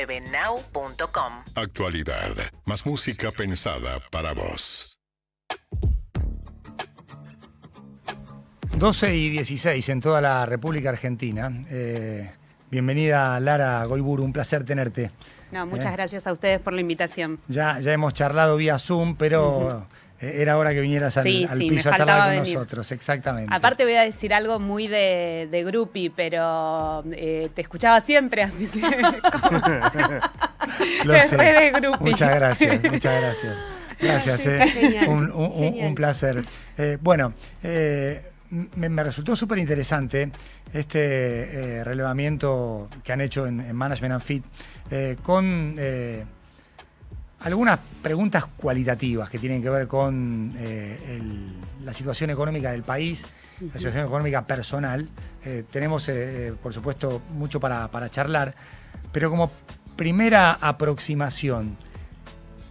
9now.com. Actualidad, más música pensada para vos. 12:16 en toda la República Argentina. Bienvenida, Lara Goiburu, un placer tenerte. No, muchas gracias a ustedes por la invitación. Ya hemos charlado vía Zoom, pero era hora que vinieras al piso a charlar con nosotros, exactamente. Aparte voy a decir algo muy de groupie, pero te escuchaba siempre, así que Lo sé. re de groupie. Muchas gracias, muchas gracias. Gracias, Genial. Un placer. Me resultó súper interesante este relevamiento que han hecho en Management and Fit con algunas preguntas cualitativas que tienen que ver con la situación económica del país, la situación económica personal. Tenemos, por supuesto, mucho para charlar, pero como primera aproximación,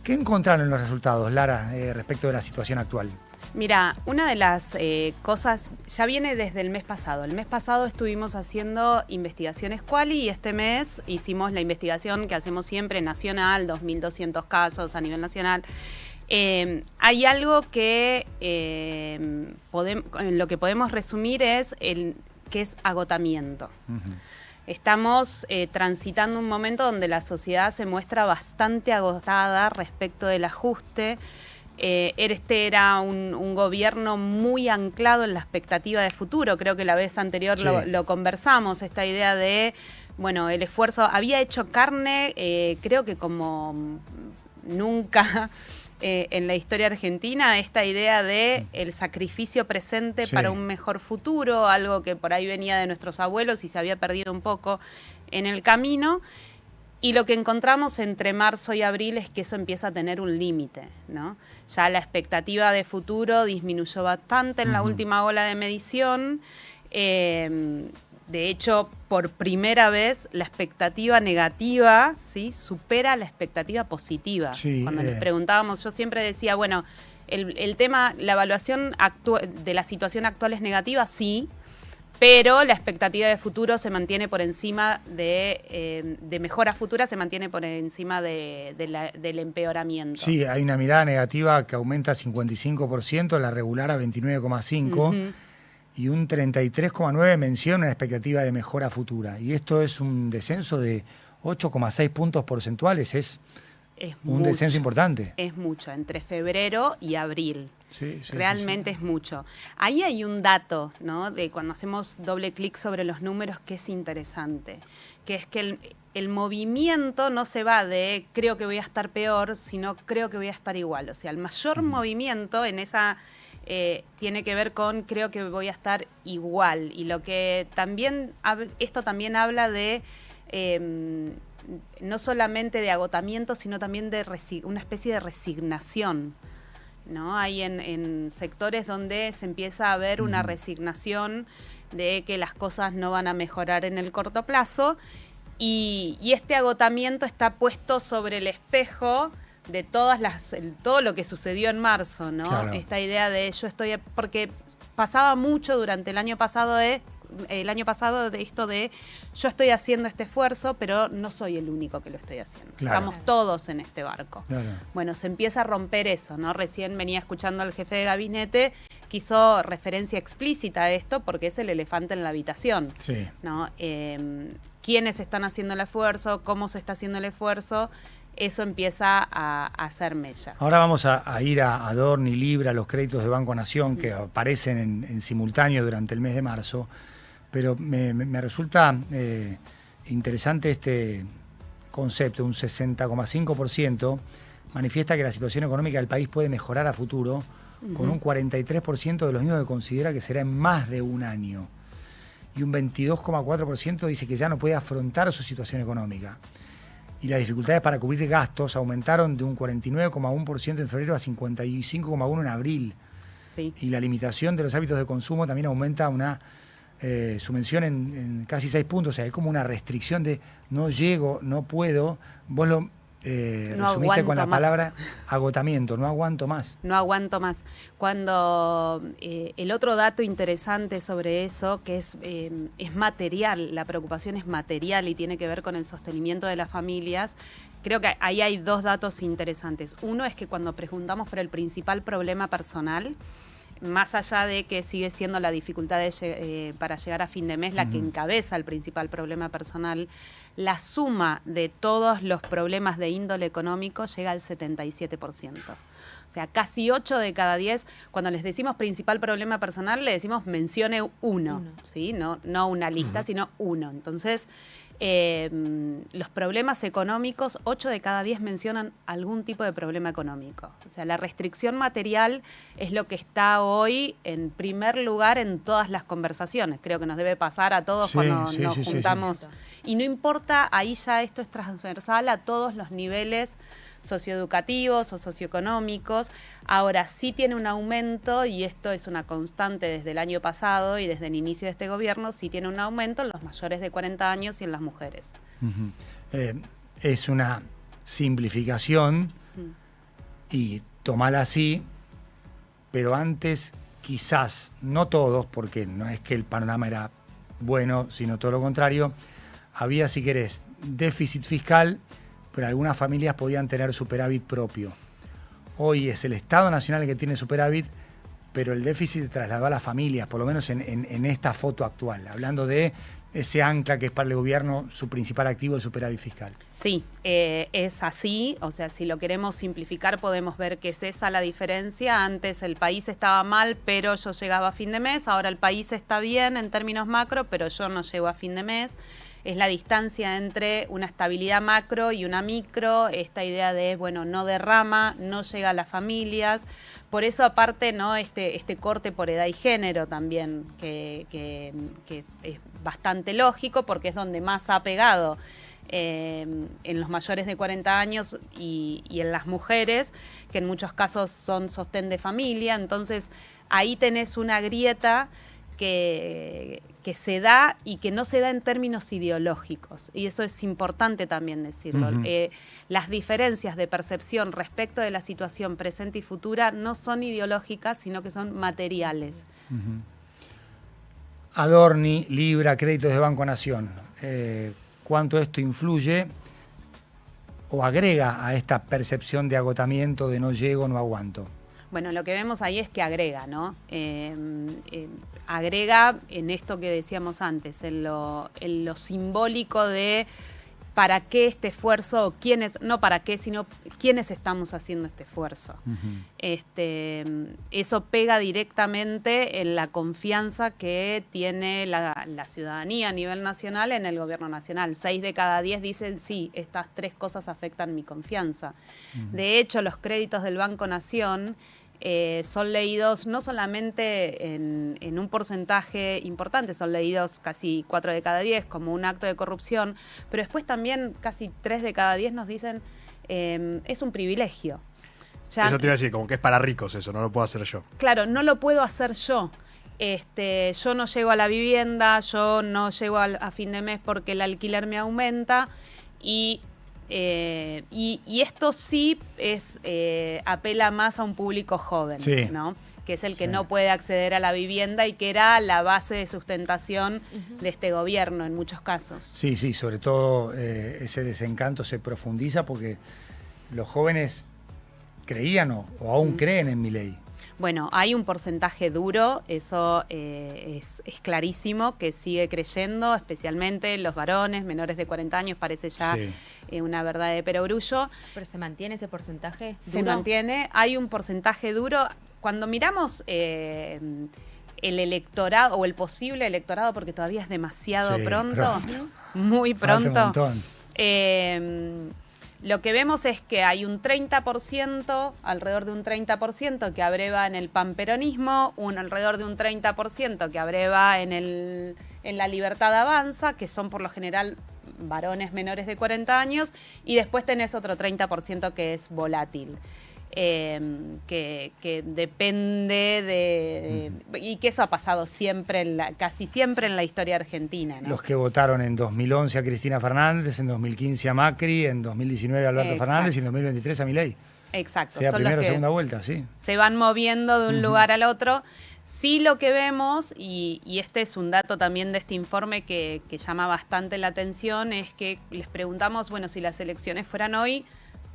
¿qué encontraron en los resultados, Lara, respecto de la situación actual? Mira, una de las cosas ya viene desde el mes pasado. El mes pasado estuvimos haciendo investigaciones quali y este mes hicimos la investigación que hacemos siempre nacional, 2.200 casos a nivel nacional. Hay algo que en lo que podemos resumir es que es agotamiento. Estamos transitando un momento donde la sociedad se muestra bastante agotada respecto del ajuste. Este era un gobierno muy anclado en la expectativa de futuro. Creo que la vez anterior lo conversamos, esta idea de, bueno, el esfuerzo había hecho carne, creo que como nunca en la historia argentina, esta idea de el sacrificio presente para un mejor futuro, algo que por ahí venía de nuestros abuelos y se había perdido un poco en el camino. Y lo que encontramos entre marzo y abril es que eso empieza a tener un límite, ¿no? Ya la expectativa de futuro disminuyó bastante en la última ola de medición. De hecho, por primera vez, la expectativa negativa, ¿sí?, supera la expectativa positiva. Sí, cuando les preguntábamos, yo siempre decía, bueno, el tema, la evaluación de la situación actual es negativa, sí, pero la expectativa de futuro se mantiene por encima de mejora futura, se mantiene por encima del empeoramiento. Sí, hay una mirada negativa que aumenta 55%, la regular a 29,5%, y un 33,9% menciona una expectativa de mejora futura. Y esto es un descenso de 8,6 puntos porcentuales, es un descenso importante. Es mucho, entre febrero y abril. Sí, realmente es mucho. Ahí hay un dato, ¿no?, de cuando hacemos doble clic sobre los números, que es interesante, que es que el movimiento no se va de creo que voy a estar peor, sino creo que voy a estar igual. O sea, el mayor movimiento en esa tiene que ver con creo que voy a estar igual. Y lo que también esto también habla de no solamente de agotamiento, sino también de una especie de resignación, ¿no? Hay en sectores donde se empieza a ver una resignación de que las cosas no van a mejorar en el corto plazo y este agotamiento está puesto sobre el espejo de todo lo que sucedió en marzo, ¿no? Claro. Esta idea de porque pasaba mucho durante el año pasado de esto de yo estoy haciendo este esfuerzo, pero no soy el único que lo estoy haciendo. Claro. Estamos todos en este barco. Claro. Bueno, se empieza a romper eso, ¿no? Recién venía escuchando al jefe de gabinete que hizo referencia explícita a esto porque es el elefante en la habitación, ¿no? ¿Quiénes están haciendo el esfuerzo? ¿Cómo se está haciendo el esfuerzo? Eso empieza a hacer mella. Ahora vamos a ir a Dorni, Libra, los créditos de Banco Nación que aparecen en simultáneo durante el mes de marzo, pero me resulta interesante este concepto. Un 60,5% manifiesta que la situación económica del país puede mejorar a futuro, con un 43% de los mismos que considera que será en más de un año, y un 22,4% dice que ya no puede afrontar su situación económica. Y las dificultades para cubrir gastos aumentaron de un 49,1% en febrero a 55,1% en abril. Sí. Y la limitación de los hábitos de consumo también aumenta su mención en casi 6 puntos. O sea, es como una restricción de no llego, no puedo. Vos lo No resumiste con la aguanto más. palabra agotamiento, no aguanto más. No aguanto más. Cuando el otro dato interesante sobre eso, que es material, la preocupación es material y tiene que ver con el sostenimiento de las familias, creo que ahí hay dos datos interesantes. Uno es que cuando preguntamos por el principal problema personal, más allá de que sigue siendo la dificultad para llegar a fin de mes la que encabeza el principal problema personal, la suma de todos los problemas de índole económico llega al 77%. O sea, casi 8 de cada 10, cuando les decimos principal problema personal, le decimos mencione uno. ¿Sí? No una lista, sino uno. Entonces, los problemas económicos, 8 de cada 10 mencionan algún tipo de problema económico. O sea, la restricción material es lo que está hoy en primer lugar en todas las conversaciones. Creo que nos debe pasar a todos cuando nos juntamos. Y no importa, ahí ya esto es transversal a todos los niveles socioeducativos o socioeconómicos. Ahora sí tiene un aumento, y esto es una constante desde el año pasado y desde el inicio de este gobierno, sí tiene un aumento en los mayores de 40 años y en las mujeres. Es una simplificación y tomala así, pero antes quizás, no todos, porque no es que el panorama era bueno, sino todo lo contrario, había, si querés, déficit fiscal, pero algunas familias podían tener superávit propio. Hoy es el Estado Nacional el que tiene superávit, pero el déficit se trasladó a las familias, por lo menos en esta foto actual, hablando de ese ancla que es para el gobierno su principal activo, el superávit fiscal. Sí, es así, o sea, si lo queremos simplificar podemos ver que es esa la diferencia. Antes el país estaba mal, pero yo llegaba a fin de mes, ahora el país está bien en términos macro, pero yo no llego a fin de mes. Es la distancia entre una estabilidad macro y una micro, esta idea de, bueno, no derrama, no llega a las familias. Por eso, aparte, ¿no? Este corte por edad y género también, que es bastante lógico porque es donde más ha pegado en los mayores de 40 años y en las mujeres, que en muchos casos son sostén de familia. Entonces, ahí tenés una grieta que se da y que no se da en términos ideológicos. Y eso es importante también decirlo. Las diferencias de percepción respecto de la situación presente y futura no son ideológicas, sino que son materiales. Adorni, Libra, créditos de Banco Nación. ¿Cuánto esto influye o agrega a esta percepción de agotamiento, de no llego, no aguanto? Bueno, lo que vemos ahí es que agrega, ¿no? Agrega en esto que decíamos antes, en lo simbólico de para qué este esfuerzo, o quiénes, no para qué, sino quiénes estamos haciendo este esfuerzo. Eso pega directamente en la confianza que tiene la ciudadanía a nivel nacional en el gobierno nacional. 6 de cada 10 dicen, sí, estas 3 cosas afectan mi confianza. De hecho, los créditos del Banco Nación son leídos no solamente en un porcentaje importante, son leídos casi 4 de cada 10 como un acto de corrupción, pero después también casi 3 de cada 10 nos dicen es un privilegio. Ya, eso te iba a decir, como que es para ricos eso, no lo puedo hacer yo. Claro, no lo puedo hacer yo. Yo no llego a la vivienda, yo no llego a fin de mes porque el alquiler me aumenta y esto sí apela más a un público joven, sí, ¿no? Que es el que no puede acceder a la vivienda y que era la base de sustentación de este gobierno en muchos casos. Sí, sobre todo ese desencanto se profundiza porque los jóvenes creían o aún creen en Milei. Bueno, hay un porcentaje duro, eso es clarísimo, que sigue creyendo, especialmente los varones menores de 40 años, parece ya una verdad de perogrullo. ¿Pero se mantiene ese porcentaje? Se mantiene, hay un porcentaje duro. Cuando miramos el electorado o el posible electorado, porque todavía es demasiado pronto, muy pronto, lo que vemos es que hay un 30%, alrededor de un 30% que abreva en el panperonismo, alrededor de un 30% que abreva en la Libertad Avanza, que son por lo general varones menores de 40 años, y después tenés otro 30% que es volátil. que depende y que eso ha pasado siempre, casi siempre en la historia argentina, ¿no? Los que votaron en 2011 a Cristina Fernández, en 2015 a Macri, en 2019 a Alberto Fernández y en 2023 a Milei. Exacto. Sea son primera los o que segunda vuelta, sí. se van moviendo de un lugar al otro. Sí, lo que vemos, y este es un dato también de este informe que llama bastante la atención, es que les preguntamos, bueno, si las elecciones fueran hoy,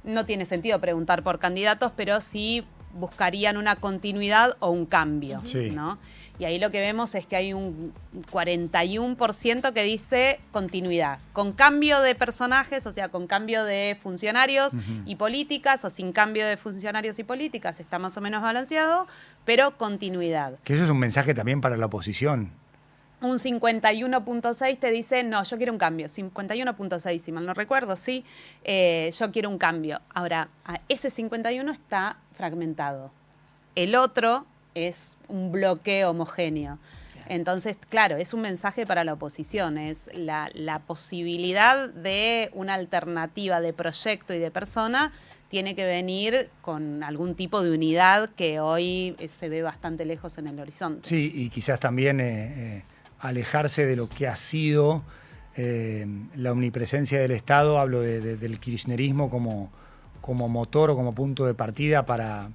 no tiene sentido preguntar por candidatos, pero sí buscarían una continuidad o un cambio, Sí. ¿no? Y ahí lo que vemos es que hay un 41% que dice continuidad, con cambio de personajes, o sea, con cambio de funcionarios y políticas, o sin cambio de funcionarios y políticas, está más o menos balanceado, pero continuidad. Que eso es un mensaje también para la oposición. Un 51.6 te dice, no, yo quiero un cambio. 51.6, si mal no recuerdo, sí, yo quiero un cambio. Ahora, ese 51 está fragmentado. El otro es un bloque homogéneo. Entonces, claro, es un mensaje para la oposición, es la posibilidad de una alternativa de proyecto y de persona tiene que venir con algún tipo de unidad que hoy se ve bastante lejos en el horizonte. Sí, y quizás también alejarse de lo que ha sido la omnipresencia del Estado, hablo del kirchnerismo como motor o como punto de partida para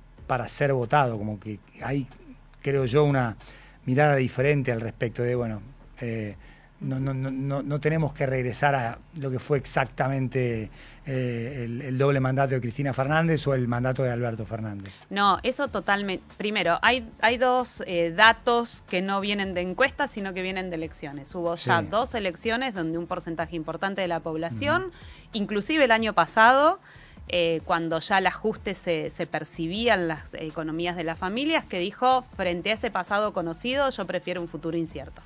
ser votado, como que hay, creo yo, una mirada diferente al respecto de, bueno, no tenemos que regresar a lo que fue exactamente el doble mandato de Cristina Fernández o el mandato de Alberto Fernández. No, eso totalmente. Primero, hay dos datos que no vienen de encuestas, sino que vienen de elecciones. Hubo ya 2 elecciones donde un porcentaje importante de la población, inclusive el año pasado, cuando ya el ajuste se percibía en las economías de las familias, que dijo, frente a ese pasado conocido, yo prefiero un futuro incierto.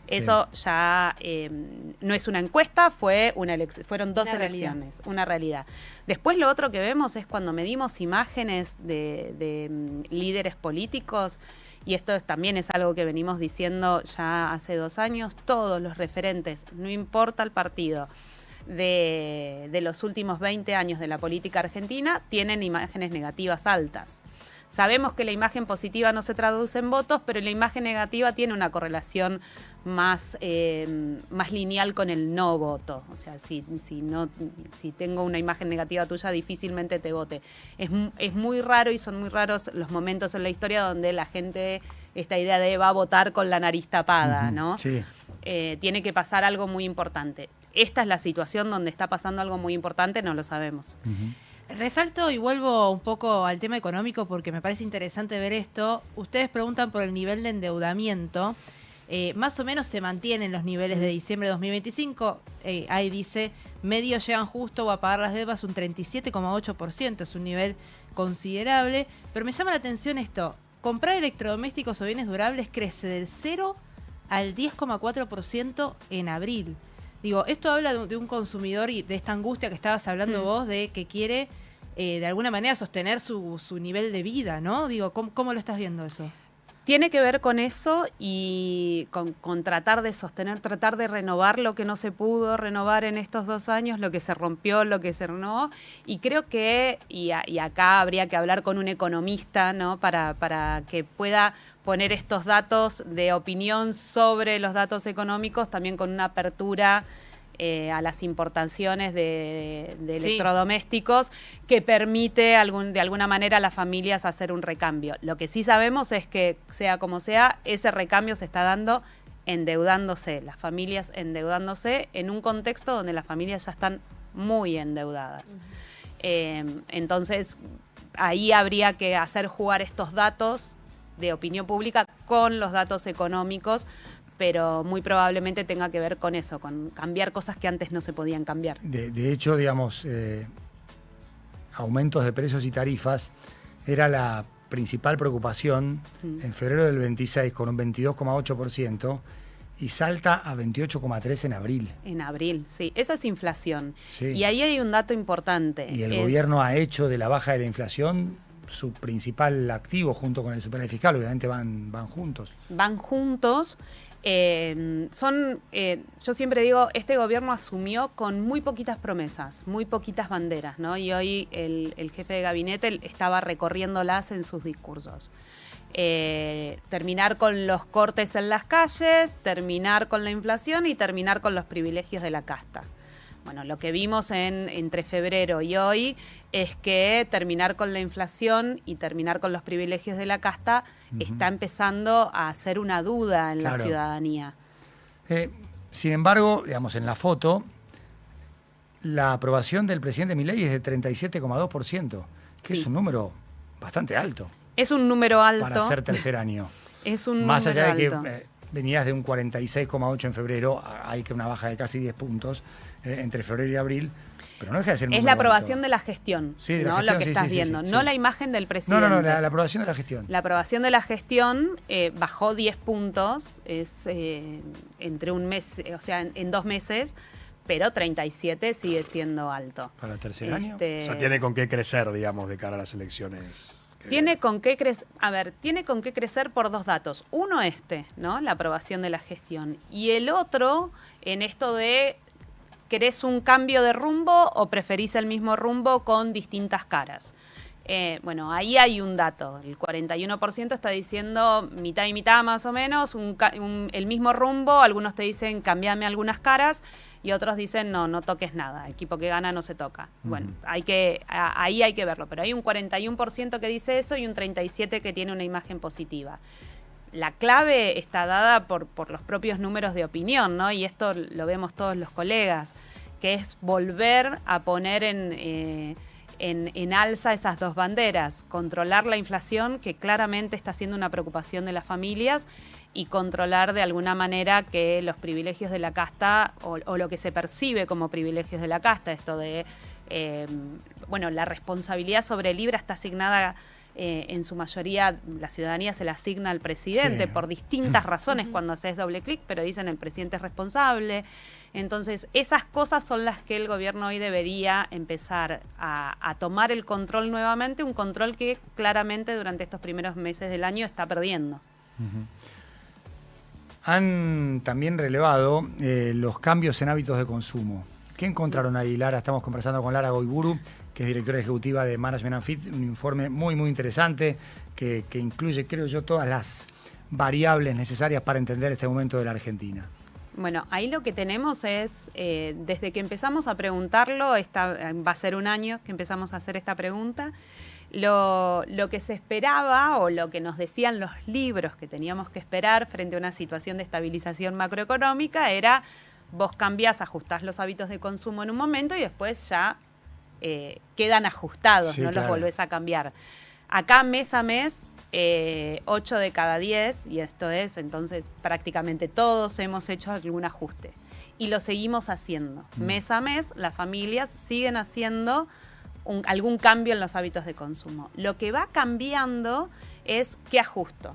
Eso ya no es una encuesta, fueron 2 elecciones, una realidad. Después lo otro que vemos es cuando medimos imágenes de líderes políticos, y esto también es algo que venimos diciendo ya hace 2 años, todos los referentes, no importa el partido, de los últimos 20 años de la política argentina, tienen imágenes negativas altas. Sabemos que la imagen positiva no se traduce en votos, pero la imagen negativa tiene una correlación más lineal con el no voto. O sea, si tengo una imagen negativa tuya, difícilmente te vote. Es muy raro y son muy raros los momentos en la historia donde la gente, esta idea de va a votar con la nariz tapada, ¿no? Sí. Tiene que pasar algo muy importante. Esta es la situación donde está pasando algo muy importante, no lo sabemos. Resalto y vuelvo un poco al tema económico porque me parece interesante ver esto. Ustedes preguntan por el nivel de endeudamiento. Más o menos se mantienen los niveles de diciembre de 2025. Ahí dice, medios llegan justo o a pagar las deudas un 37,8%. Es un nivel considerable. Pero me llama la atención esto. Comprar electrodomésticos o bienes durables crece del 0 al 10,4% en abril. Digo, esto habla de un consumidor y de esta angustia que estabas hablando vos, de que quiere de alguna manera sostener su nivel de vida, ¿no? Digo, ¿cómo lo estás viendo eso? Tiene que ver con eso y con tratar de sostener, tratar de renovar lo que no se pudo renovar en estos 2 años, lo que se rompió, lo que se renovó. Y creo que, y acá habría que hablar con un economista, ¿no? Para que pueda poner estos datos de opinión sobre los datos económicos, también con una apertura a las importaciones de electrodomésticos que permite de alguna manera a las familias hacer un recambio. Lo que sí sabemos es que, sea como sea, ese recambio se está dando endeudándose, las familias endeudándose en un contexto donde las familias ya están muy endeudadas. Entonces, ahí habría que hacer jugar estos datos de opinión pública con los datos económicos, pero muy probablemente tenga que ver con eso, con cambiar cosas que antes no se podían cambiar. De hecho, digamos, aumentos de precios y tarifas era la principal preocupación en febrero del 26 con un 22,8% y salta a 28,3% en abril. En abril, sí. Eso es inflación. Sí. Y ahí hay un dato importante. Y el gobierno ha hecho de la baja de la inflación su principal activo junto con el superávit fiscal, obviamente van juntos. Van juntos. Yo siempre digo, este gobierno asumió con muy poquitas promesas, muy poquitas banderas, ¿no? Y hoy el jefe de gabinete estaba recorriéndolas en sus discursos. Terminar con los cortes en las calles, terminar con la inflación y terminar con los privilegios de la casta. Bueno, lo que vimos entre febrero y hoy es que terminar con la inflación y terminar con los privilegios de la casta está empezando a hacer una duda en la ciudadanía. Sin embargo, digamos, en la foto, la aprobación del presidente Milei es de 37,2%, que es un número bastante alto. Es un número alto. Para ser tercer año. Es un Más número allá de alto. que venías de un 46,8 en febrero, hay que una baja de casi 10 puntos entre febrero y abril, pero no deja de ser un Es número la aprobación alto. de la gestión, Sí, de la ¿no? gestión, Lo que sí, estás sí, viendo, sí, no sí. la imagen del presidente. No, la aprobación de la gestión. La aprobación de la gestión bajó 10 puntos, es entre un mes, o sea, en 2 meses, pero 37 sigue siendo alto. ¿Para el tercer año? O sea, tiene con qué crecer, digamos, de cara a las elecciones. Tiene con qué crecer, tiene con qué crecer por 2 datos. Uno ¿no? La aprobación de la gestión. Y el otro, en esto de, ¿querés un cambio de rumbo o preferís el mismo rumbo con distintas caras? Bueno, ahí hay un dato. El 41% está diciendo mitad y mitad más o menos, el mismo rumbo. Algunos te dicen cambiame algunas caras y otros dicen no toques nada. Equipo que gana no se toca. Bueno, ahí hay que verlo. Pero hay un 41% que dice eso y un 37% que tiene una imagen positiva. La clave está dada por los propios números de opinión, ¿no? Y esto lo vemos todos los colegas, que es volver a poner en alza esas 2 banderas, controlar la inflación, que claramente está siendo una preocupación de las familias, y controlar de alguna manera que los privilegios de la casta, o lo que se percibe como privilegios de la casta, esto de, la responsabilidad sobre el IVA está asignada, en su mayoría la ciudadanía se la asigna al presidente por distintas razones cuando haces doble clic, pero dicen el presidente es responsable. Entonces, esas cosas son las que el gobierno hoy debería empezar a tomar el control nuevamente, un control que claramente durante estos primeros meses del año está perdiendo. Han también relevado los cambios en hábitos de consumo. ¿Qué encontraron ahí, Lara? Estamos conversando con Lara Goiburu, que es directora ejecutiva de Management and Fit, un informe muy, muy interesante que incluye, creo yo, todas las variables necesarias para entender este momento de la Argentina. Bueno, ahí lo que tenemos es, desde que empezamos a preguntarlo, va a ser un año que empezamos a hacer esta pregunta, lo que se esperaba o lo que nos decían los libros que teníamos que esperar frente a una situación de estabilización macroeconómica era, vos cambiás, ajustás los hábitos de consumo en un momento y después ya quedan ajustados, no los volvés a cambiar. Acá mes a mes, 8 de cada 10, y esto es, entonces prácticamente todos hemos hecho algún ajuste. Y lo seguimos haciendo. Mes a mes, las familias siguen haciendo algún cambio en los hábitos de consumo. Lo que va cambiando es qué ajusto.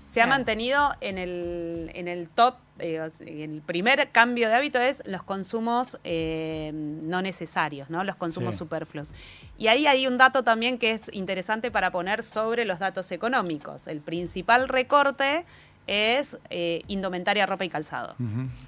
Se ha mantenido en el top, el primer cambio de hábito es los consumos no necesarios, ¿no? Los consumos superfluos. Y ahí hay un dato también que es interesante para poner sobre los datos económicos. El principal recorte es indumentaria, ropa y calzado.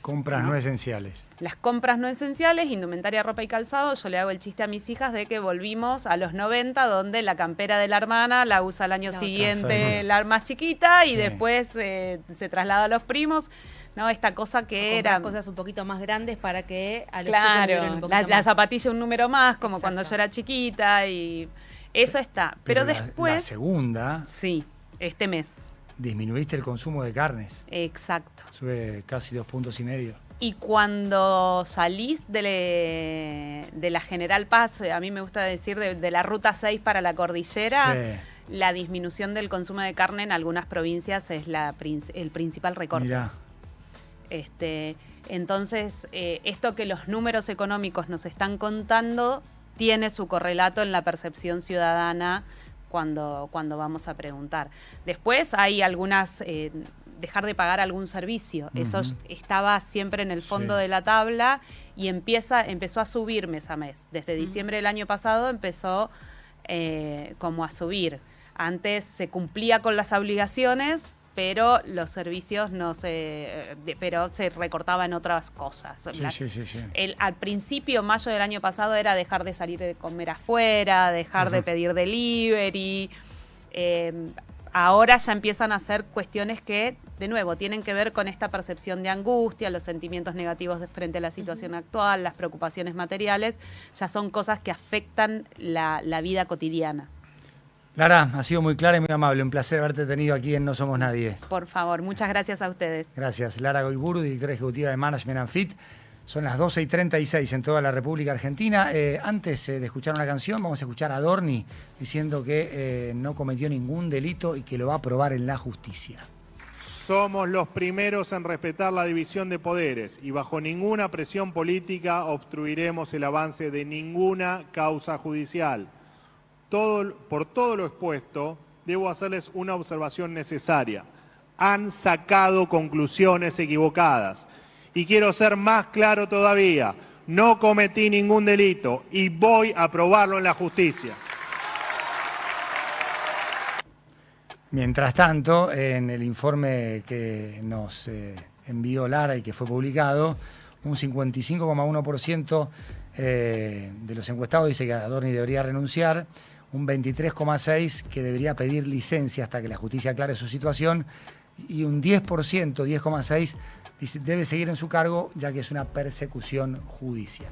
Compras no esenciales. Las compras no esenciales, indumentaria, ropa y calzado. Yo le hago el chiste a mis hijas de que volvimos a los 90, donde la campera de la hermana la usa al año siguiente la más chiquita y después se traslada a los primos. ¿No? Esta cosa que era cosas un poquito más grandes para que a los chicos duren un poquito la más. zapatilla un número más, como cuando yo era chiquita, y eso está. Pero después... La segunda... Sí, este mes. Disminuiste el consumo de carnes. Exacto. Sube casi 2,5 puntos. Y cuando salís de la General Paz, a mí me gusta decir de la Ruta 6 para la cordillera, la disminución del consumo de carne en algunas provincias es el principal recorte. Mirá. Entonces, esto que los números económicos nos están contando tiene su correlato en la percepción ciudadana cuando vamos a preguntar. Después hay algunas, dejar de pagar algún servicio. Eso estaba siempre en el fondo de la tabla y empezó a subir mes a mes. Desde diciembre del año pasado empezó como a subir. Antes se cumplía con las obligaciones, pero los servicios pero se recortaban otras cosas. Sí. Al principio, mayo del año pasado, era dejar de salir de comer afuera, dejar de pedir delivery. Ahora ya empiezan a ser cuestiones que, de nuevo, tienen que ver con esta percepción de angustia, los sentimientos negativos frente a la situación actual, las preocupaciones materiales, ya son cosas que afectan la vida cotidiana. Lara, ha sido muy clara y muy amable. Un placer haberte tenido aquí en No Somos Nadie. Por favor, muchas gracias a ustedes. Gracias. Lara Goiburu, directora ejecutiva de Management and Fit. Son las 12:36 en toda la República Argentina. Antes de escuchar una canción, vamos a escuchar a Adorni diciendo que no cometió ningún delito y que lo va a probar en la justicia. Somos los primeros en respetar la división de poderes y bajo ninguna presión política obstruiremos el avance de ninguna causa judicial. Por todo lo expuesto, debo hacerles una observación necesaria. Han sacado conclusiones equivocadas. Y quiero ser más claro todavía, no cometí ningún delito y voy a probarlo en la justicia. Mientras tanto, en el informe que nos envió Lara y que fue publicado, un 55,1% de los encuestados dice que Adorni debería renunciar, un 23,6% que debería pedir licencia hasta que la justicia aclare su situación y un 10%, 10,6%, dice, debe seguir en su cargo ya que es una persecución judicial.